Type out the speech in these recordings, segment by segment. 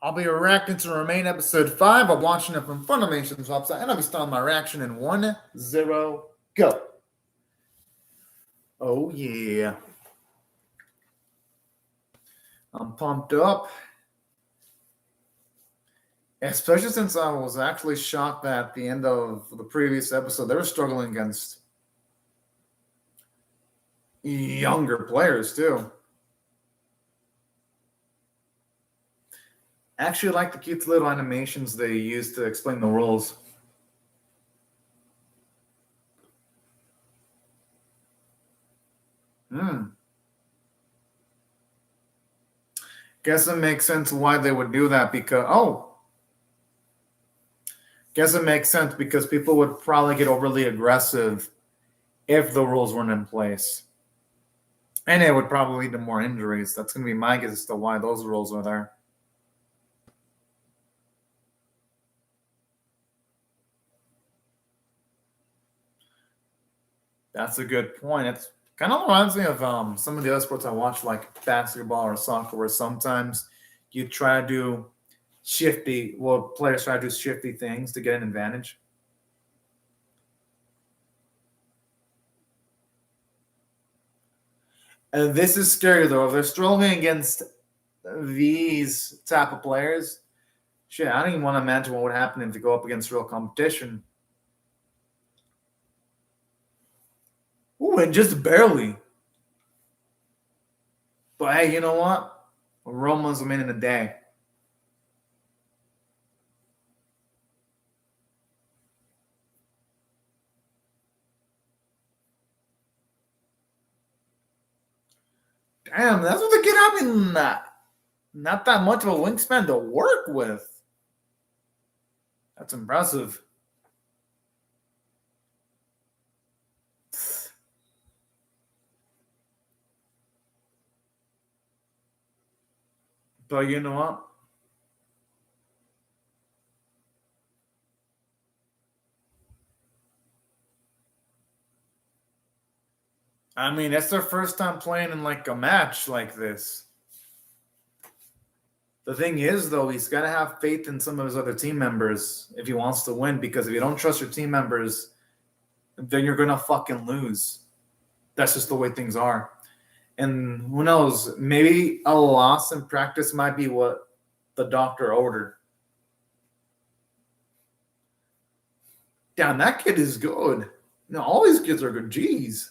I'll be reacting to Remain episode 5. I'm watching it from Funimation's website, and I'll be starting my reaction in 1-0, go. Oh, yeah. I'm pumped up. Especially since I was actually shocked that at the end of the previous episode, they were struggling against younger players, too. I actually like the cute little animations they use to explain the rules. Guess it makes sense why they would do that because, guess it makes sense because people would probably get overly aggressive if the rules weren't in place. And it would probably lead to more injuries. That's going to be my guess as to why those rules are there. That's a good point. It kind of reminds me of some of the other sports I watch, like basketball or soccer, where sometimes you try to do players try to do shifty things to get an advantage. And this is scary, though. If they're struggling against these type of players, shit, I don't even want to imagine what would happen if they go up against real competition. Ooh, and just barely. But hey, you know what? Roma's a minute a day. Damn, that's what the kid having not that much of a wingspan to work with. That's impressive. But you know what? I mean, it's their first time playing in like a match like this. The thing is, though, he's got to have faith in some of his other team members if he wants to win. Because if you don't trust your team members, then you're gonna fucking lose. That's just the way things are. And who knows? Maybe a loss in practice might be what the doctor ordered. Damn, that kid is good. No, all these kids are good. Jeez.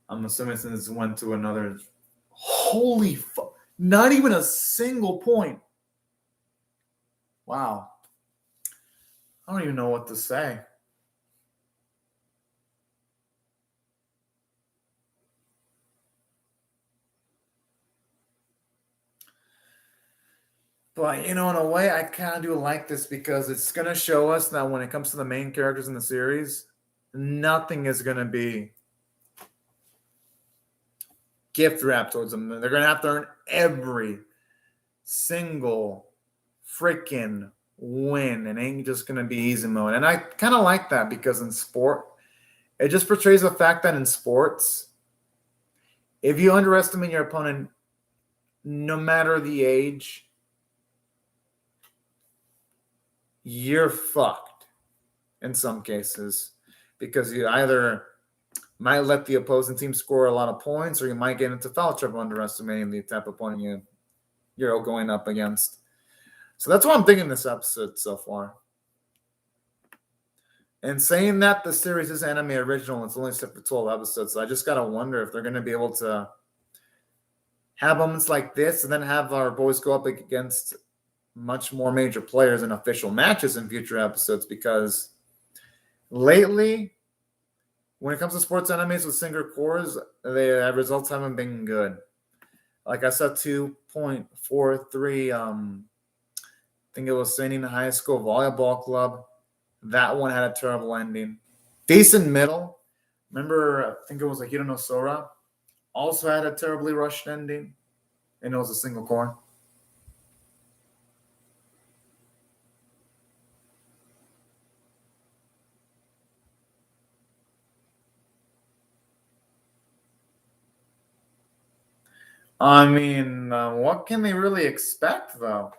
I'm assuming since it went to another. Holy fuck. Not even a single point. Wow. I don't even know what to say. But, in a way, I kind of do like this because it's going to show us that when it comes to the main characters in the series, nothing is going to be gift wrapped towards them. They're going to have to earn every single freaking win. It ain't just going to be easy mode. And I kind of like that because in sport, it just portrays the fact that in sports, if you underestimate your opponent, no matter the age, you're fucked in some cases because you either might let the opposing team score a lot of points or you might get into foul trouble underestimating the type of opponent you're going up against. So that's what I'm thinking this episode so far. And saying that the series is anime original, it's only set for 12 episodes, so I just gotta wonder if they're going to be able to have moments like this and then have our boys go up against much more major players in official matches in future episodes, because lately, when it comes to sports animes with single cores, the results haven't been good. Like I said, 2.43, I think it was Senior High School Volleyball Club. That one had a terrible ending. Decent middle. Remember, I think it was like Hirono Sora. Also had a terribly rushed ending. And it was a single core. I mean, what can they really expect, though?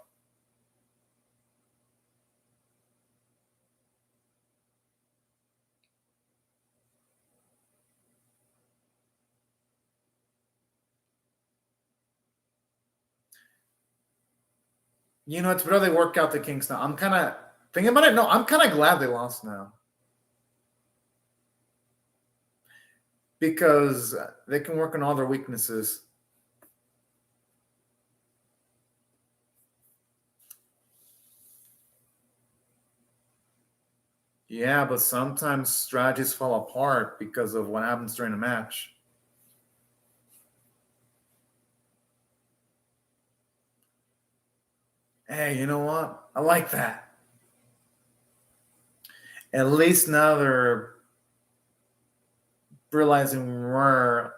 You know, it's better they work out the kinks now. I'm kind of thinking about it. No, I'm kind of glad they lost now because they can work on all their weaknesses. Yeah, but sometimes strategies fall apart because of what happens during a match. Hey, you know what? I like that. At least now they're realizing where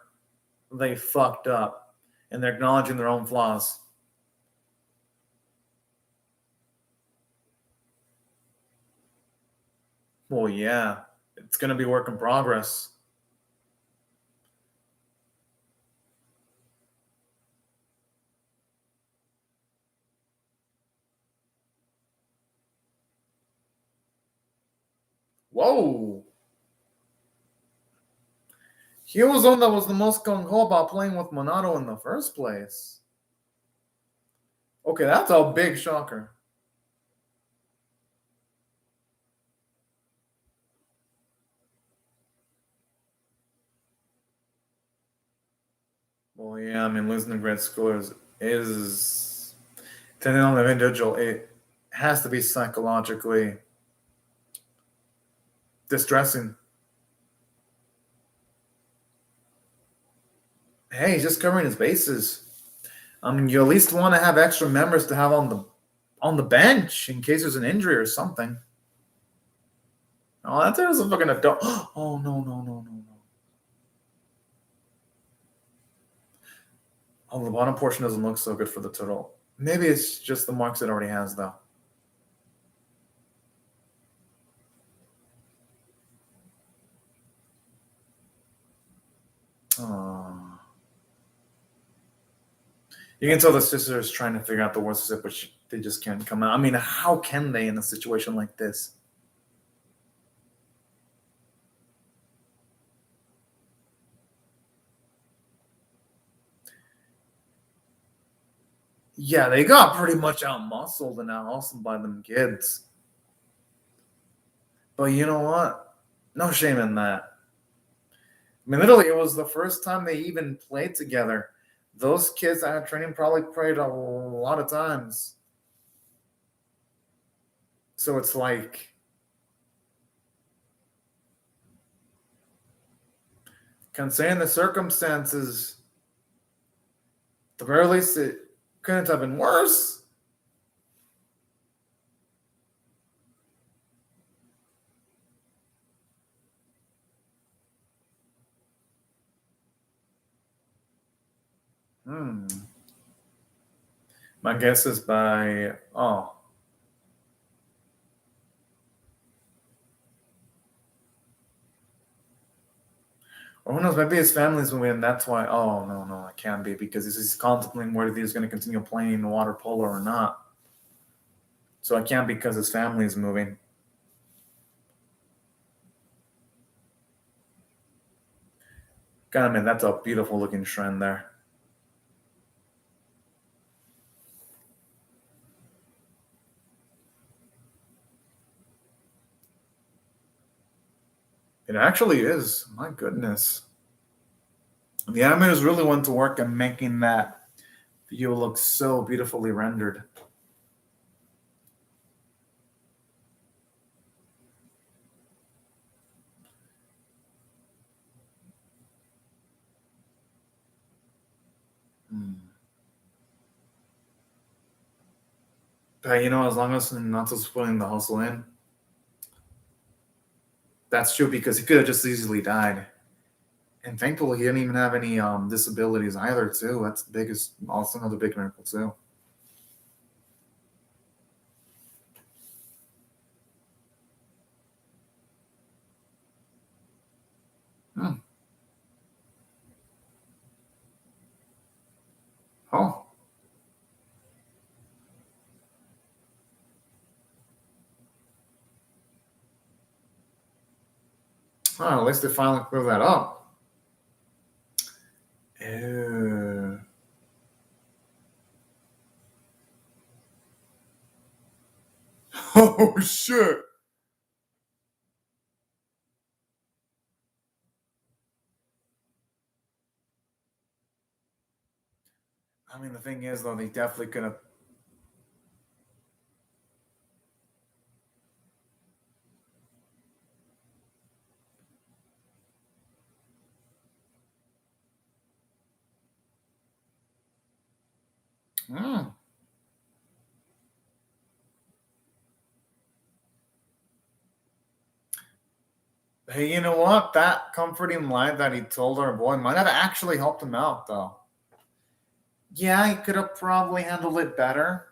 they fucked up and they're acknowledging their own flaws. Well, yeah, it's going to be work in progress. Whoa. He was the one that was the most gung ho about playing with Monado in the first place. Okay, that's a big shocker. Well, yeah, I mean, losing to great schoolers is, depending on the individual, it has to be psychologically distressing. Hey, he's just covering his bases. I mean, you at least want to have extra members to have on the bench in case there's an injury or something. Oh, that there's a fucking adult. Oh no no no no no. Oh, the bottom portion doesn't look so good for the turtle. Maybe it's just the marks it already has, though. Oh. You can tell the sister is trying to figure out the words to say, but they just can't come out. I mean, how can they in a situation like this? Yeah, they got pretty much out muscled and out hustled by them kids. But you know what? No shame in that. I mean, literally, it was the first time they even played together. Those kids that had training probably played a lot of times. So it's like, considering the circumstances, at the very least, it couldn't have been worse. Hmm. My guess is by, oh, or who knows, maybe his family's moving, and that's why. Oh, no, no, it can't be because he's contemplating whether he's going to continue playing water polo or not. So it can't be because his family is moving. God, I mean, that's a beautiful looking shrine there. It actually is. My goodness. The animators really went to work on making that view look so beautifully rendered. Hmm. But you know, as long as Natsu's putting the hustle in, that's true because he could have just easily died. And thankfully, he didn't even have any disabilities either. Too. That's the biggest, also another big miracle too. Hmm. Oh. Oh, at least they finally cleared that up. Ew. Oh, shit. I mean, the thing is, though, they definitely could have. Mm. Hey, you know what? That comforting line that he told our boy might have actually helped him out, though. Yeah, he could have probably handled it better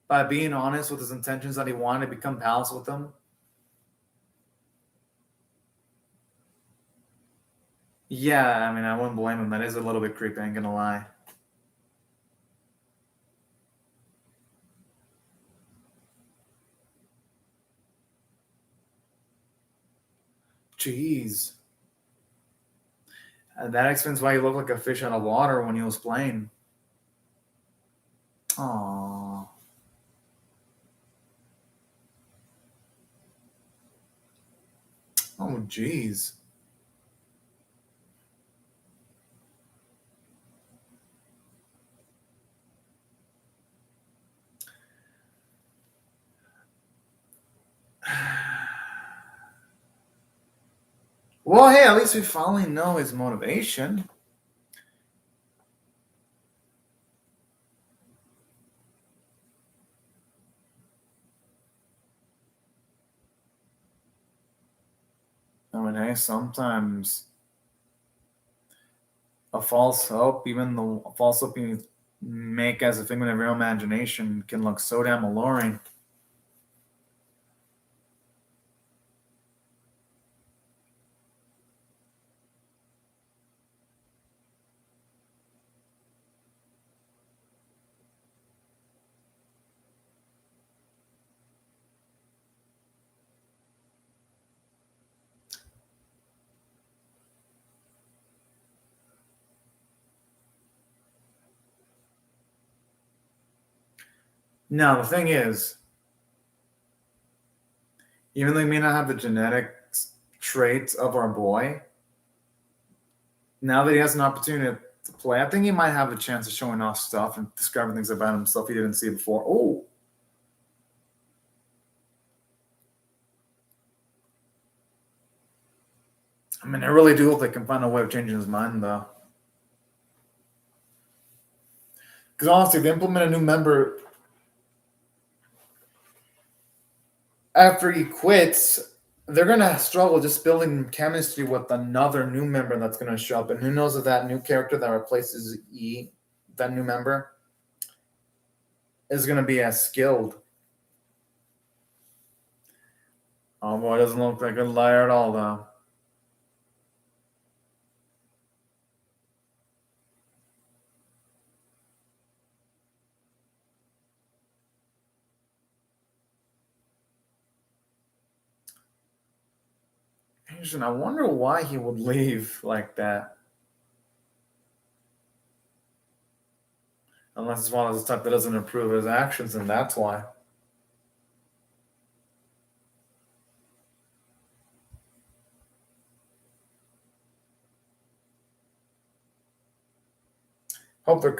by being honest with his intentions that he wanted to become pals with him. Yeah, I mean, I wouldn't blame him. That is a little bit creepy, I ain't gonna lie. Jeez. And that explains why he looked like a fish out of water when he was playing. Aww. Oh, jeez. Well, hey, at least we finally know his motivation. I mean, hey, sometimes a false hope, even the false hope you make as a figment of your imagination, can look so damn alluring. Now, the thing is, even though he may not have the genetic traits of our boy, now that he has an opportunity to play, I think he might have a chance of showing off stuff and discovering things about himself he didn't see before. Oh, I mean, I really do hope they can find a way of changing his mind, though. Because honestly, if they implement a new member after he quits, they're gonna struggle just building chemistry with another new member that's gonna show up. And who knows if that new character that replaces E, that new member, is gonna be as skilled. Oh boy, doesn't look like a good liar at all, though. Asian, I wonder why he would leave like that. Unless it's one of those type that doesn't approve his actions, and that's why. Hope there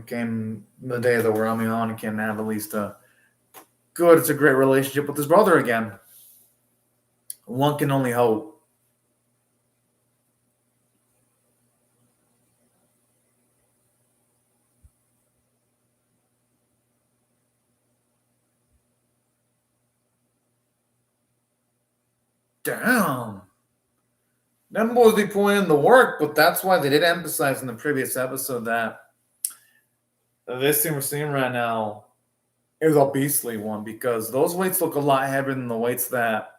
came the day that we're on and can have at least a good, it's a great relationship with his brother again. One can only hope. Damn. Them boys be putting in the work, but that's why they did emphasize in the previous episode that this thing we're seeing right now is a beastly one because those weights look a lot heavier than the weights that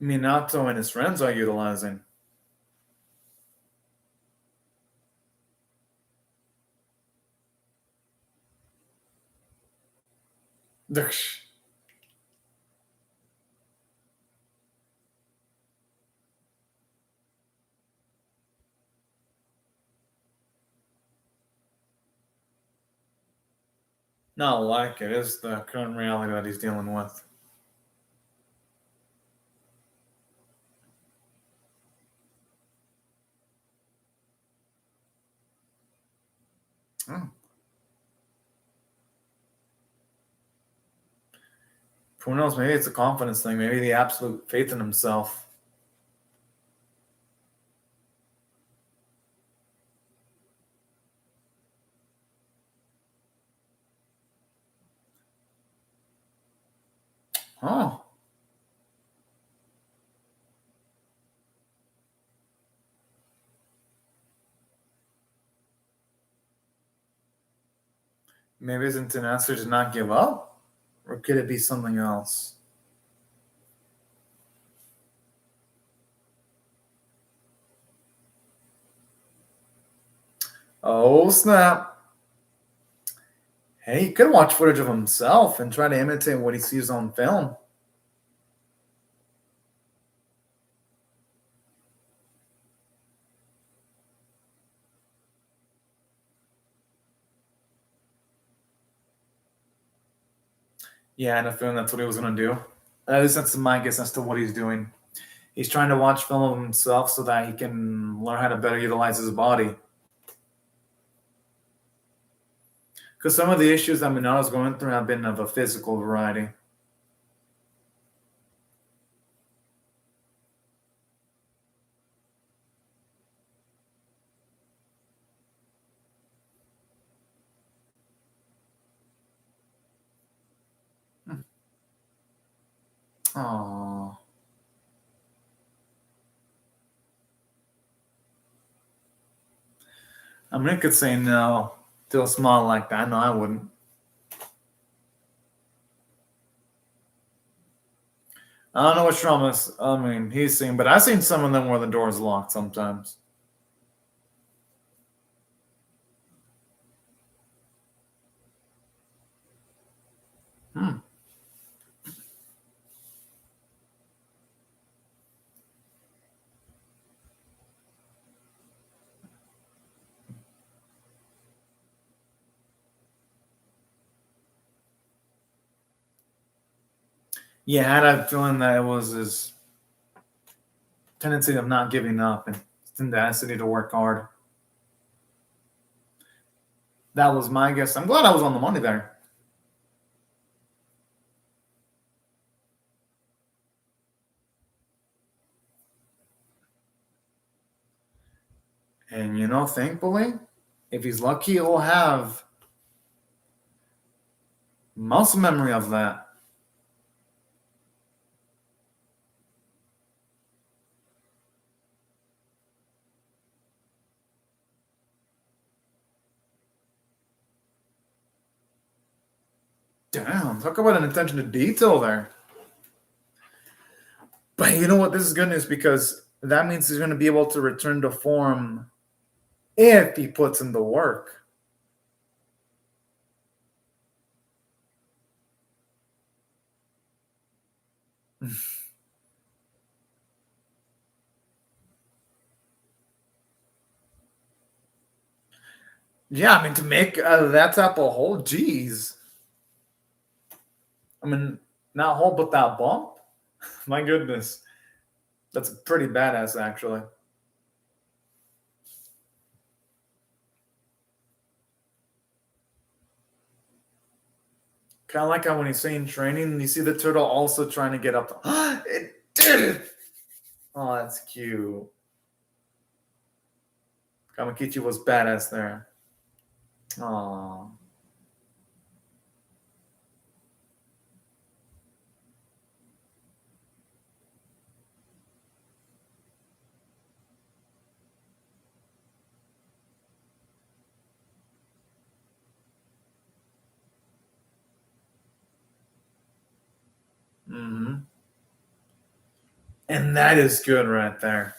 Minato and his friends are utilizing. Not like it is the current reality that he's dealing with. Oh. Who knows? Maybe it's a confidence thing. Maybe the absolute faith in himself. Oh. Maybe isn't an answer to not give up? Or could it be something else? Oh, snap. Hey, he could watch footage of himself and try to imitate what he sees on film. Yeah, I had a feeling that's what he was going to do. At least that's my guess as to what he's doing. He's trying to watch film of himself so that he can learn how to better utilize his body. Because some of the issues that Minato's going through have been of a physical variety. Oh, I mean, I could say no to a smile like that. No, I wouldn't. I don't know what traumas. I mean, he's seen, but I've seen some of them where the door is locked sometimes. Hmm. Yeah, I had a feeling that it was his tendency of not giving up and his tenacity to work hard. That was my guess. I'm glad I was on the money there. And thankfully, if he's lucky, he'll have muscle memory of that. Damn, talk about an attention to detail there. But you know what? This is good news because that means he's going to be able to return to form if he puts in the work. Yeah, I mean, to make that type of hole, geez. I mean, not hole, but that bump. My goodness. That's pretty badass, actually. Kind of like how when he's saying training, you see the turtle also trying to get up. It did it! Oh, that's cute. Kamakichi was badass there. Oh. Mm-hmm. And that is good right there.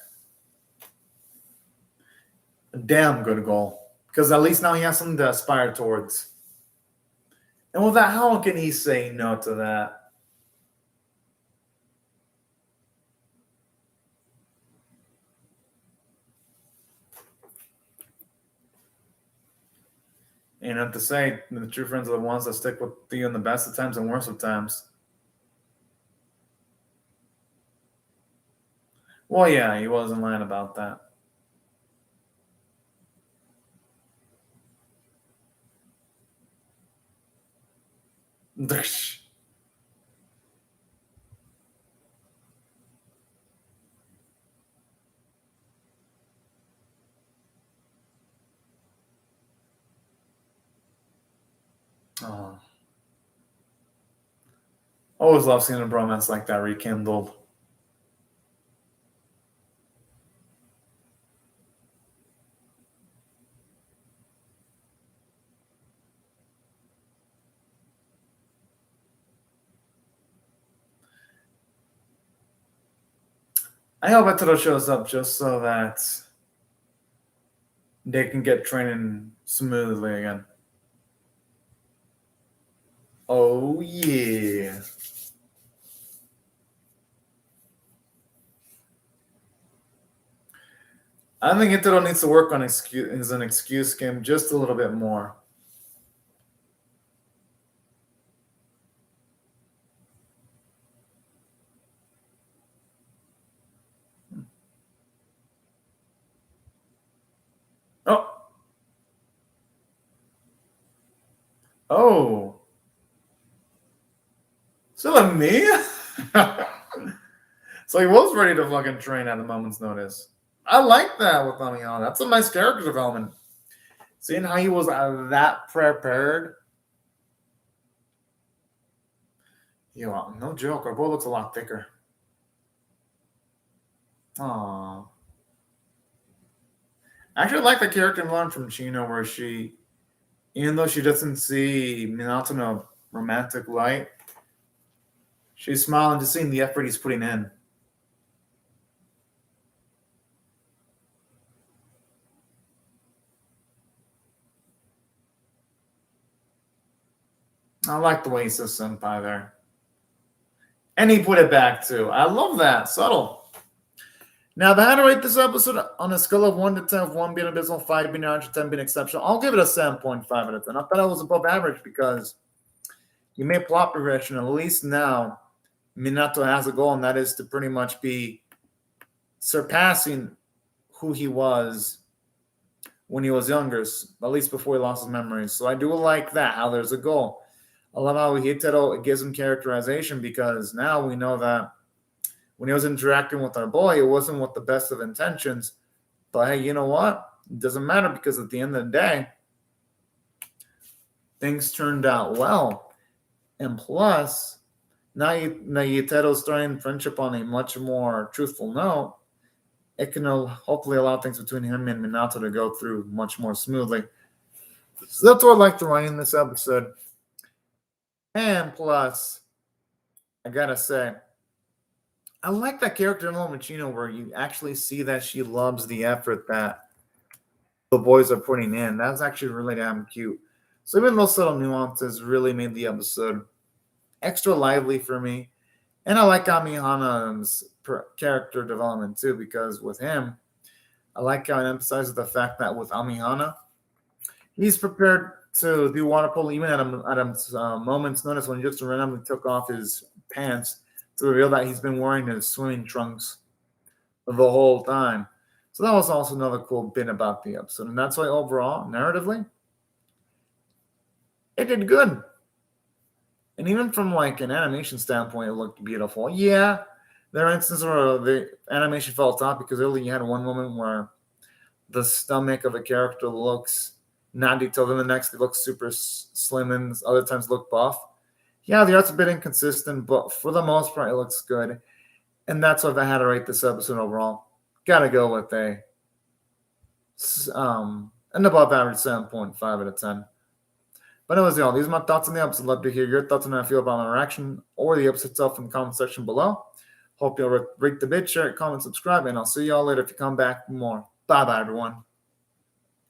A damn good goal. Because at least now he has something to aspire towards. And with that, how can he say no to that? You know, to say the true friends are the ones that stick with you in the best of times and worst of times. Well, yeah, he wasn't lying about that. Oh. Always love seeing a bromance like that rekindled. I hope Etoro shows up just so that they can get training smoothly again. Oh, yeah. I think Etoro needs to work on an excuse game just a little bit more. Oh. Oh. So like me? So he was ready to fucking train at a moment's notice. I like that with Amiyana. That's a nice character development. Seeing how he was that prepared. Yo, no joke. Our boy looks a lot thicker. Aww. I actually like the character development from Chino where she, even though she doesn't see Minato in a romantic light, she's smiling just seeing the effort he's putting in. I like the way he says senpai there. And he put it back too. I love that. Subtle. Now, if I had to rate this episode on a scale of 1 to 10, 1 being abysmal, 5 being average, 10 being exceptional, I'll give it a 7.5 out of 10. I thought it was above average because you made plot progression. At least now, Minato has a goal, and that is to pretty much be surpassing who he was when he was younger, at least before he lost his memories. So I do like that, how there's a goal. I love how Hitero gives him characterization because now we know that when he was interacting with our boy, it wasn't with the best of intentions. But hey, you know what? It doesn't matter because at the end of the day, things turned out well. And plus, now Yitero's starting friendship on a much more truthful note. It can hopefully allow things between him and Minato to go through much more smoothly. So that's what I like to write in this episode. And plus, I gotta say, I like that character in Chino where you actually see that she loves the effort that the boys are putting in. That's actually really damn cute. So even those little nuances really made the episode extra lively for me. And I like Amihana's character development too, because with him, I like how it emphasizes the fact that with Amihana, he's prepared to do water polo even at a moment's notice when he just randomly took off his pants to reveal that he's been wearing his swimming trunks the whole time. So that was also another cool bit about the episode. And that's why overall, narratively, it did good. And even from like an animation standpoint, it looked beautiful. Yeah, there are instances where the animation fell off because earlier you had one moment where the stomach of a character looks not detailed, and the next it looks super slim, and other times look buff. Yeah, the art's a bit inconsistent, but for the most part, it looks good. And that's what I had to rate this episode overall. Gotta go with an above average 7.5 out of 10. But anyways, y'all, these are my thoughts on the episode. Love to hear your thoughts on how I feel about my reaction or the episode itself in the comment section below. Hope you'll rate the vid, share it, comment, subscribe, and I'll see y'all later if you come back for more. Bye-bye, everyone.